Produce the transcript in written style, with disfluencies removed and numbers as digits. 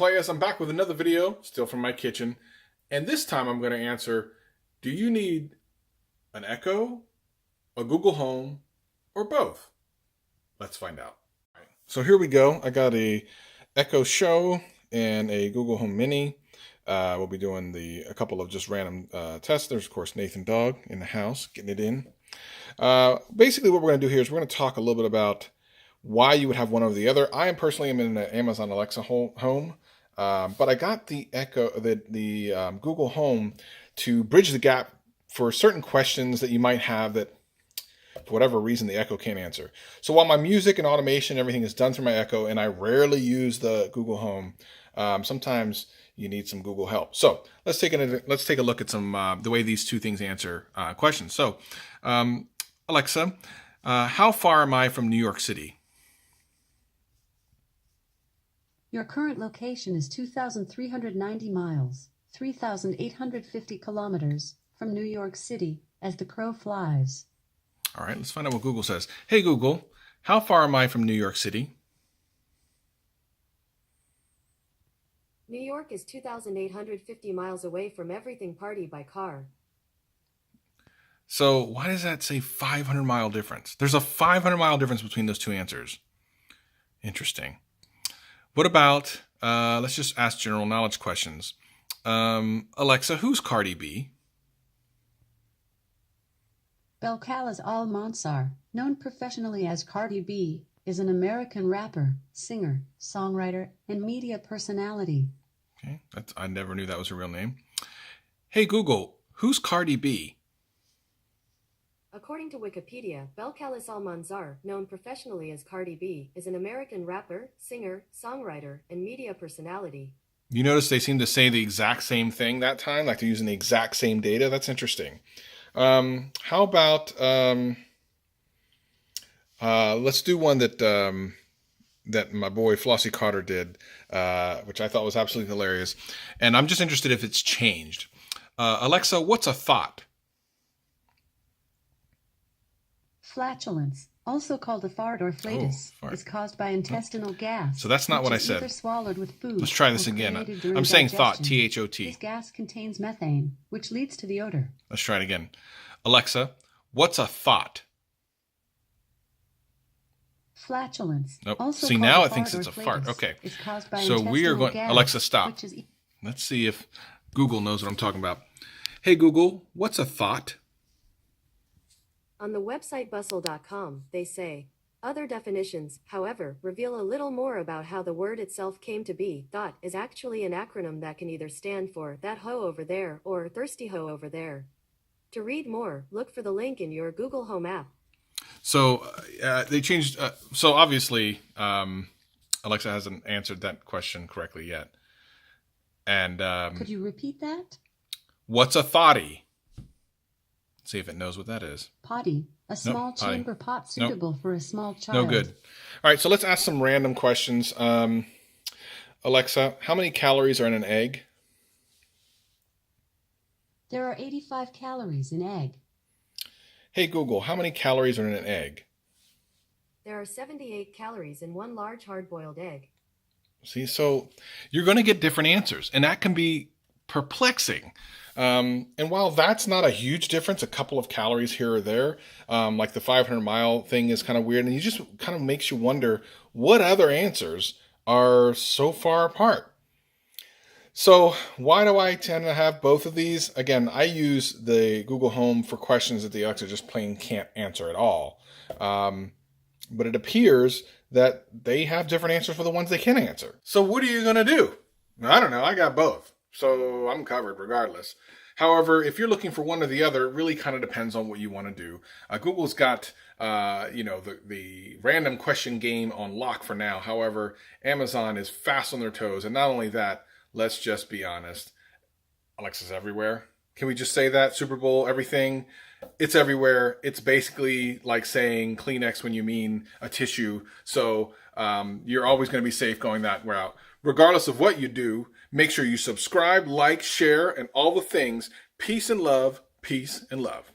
players? I'm back with another video, still from my kitchen. And this time I'm going to answer, do you need an Echo, a Google Home, or both? Let's find out. So here we go. I got a Echo Show and a Google Home Mini. We'll be doing a couple of just random tests. There's, of course, Nathan Dog in the house, getting it in. Basically, what we're going to do here is we're going to talk a little bit about why you would have one over the other. I am personally in an Amazon Alexa home, but I got the Echo, the Google Home to bridge the gap for certain questions that you might have that, for whatever reason, the Echo can't answer. So while my music and automation, everything is done through my Echo, and I rarely use the Google Home, sometimes you need some Google help. So let's take a look at some the way these two things answer questions. So Alexa, how far am I from New York City? Your current location is 2,390 miles, 3,850 kilometers from New York City as the crow flies. All right, let's find out what Google says. Hey Google, how far am I from New York City? New York is 2,850 miles away from everything party by car. So why does that say 500-mile difference? There's a 500-mile difference between those two answers. Interesting. What about, let's just ask general knowledge questions. Alexa, who's Cardi B? Belcalis Almanzar, known professionally as Cardi B, is an American rapper, singer, songwriter, and media personality. Okay, I never knew that was her real name. Hey Google, who's Cardi B? According to Wikipedia, Belcalis Almanzar, known professionally as Cardi B, is an American rapper, singer, songwriter, and media personality. You notice they seem to say the exact same thing that time, like they're using the exact same data. That's interesting. How about let's do one that my boy Flossie Carter did, which I thought was absolutely hilarious. And I'm just interested if it's changed. Alexa, what's a thought? Flatulence, also called a fart or flatus, fart. is caused by intestinal gas. So that's not what I said. Either swallowed with food. Let's try this or again. created during I'm saying digestion. thought, T-H-O-T. This gas contains methane, which leads to the odor. Let's try it again. Alexa, what's a thought? Flatulence. Nope. Also See, called now a it thinks fart it's or a fart. flatus, Okay. is caused by So we are intestinal going, gas, Alexa, stop. which is Let's see if Google knows what I'm talking about. Hey Google, what's a thought? On the website bustle.com, they say, other definitions, however, reveal a little more about how the word itself came to be. Thought is actually an acronym that can either stand for that hoe over there or thirsty hoe over there. To read more, look for the link in your Google Home app. So they changed. So obviously, Alexa hasn't answered that question correctly yet. And Could you repeat that? what's a thoughty? Let's see if it knows what that is. Potty, a small potty. chamber pot suitable for a small child. No good. All right, so let's ask some random questions. Alexa, how many calories are in an egg? There are 85 calories in egg. Hey Google, how many calories are in an egg? There are 78 calories in one large hard-boiled egg. See, so you're going to get different answers, and that can be perplexing. And while that's not a huge difference, a couple of calories here or there, like the 500-mile thing is kind of weird, and you just kind of makes you wonder what other answers are so far apart. So why do I tend to have both of these? Again, I use the Google Home for questions that the Alexa just plain can't answer at all. But it appears that they have different answers for the ones they can answer. So what are you going to do? I don't know. I got both. So I'm covered regardless. However, if you're looking for one or the other, it really kind of depends on what you want to do. Google's got, the random question game on lock for now. However, Amazon is fast on their toes. And not only that, let's just be honest. Alexa's everywhere. Can we just say that? Super Bowl, everything. It's everywhere. It's basically like saying Kleenex when you mean a tissue. So you're always going to be safe going that route. Regardless of what you do, make sure you subscribe, like, share, and all the things. Peace and love. Peace and love.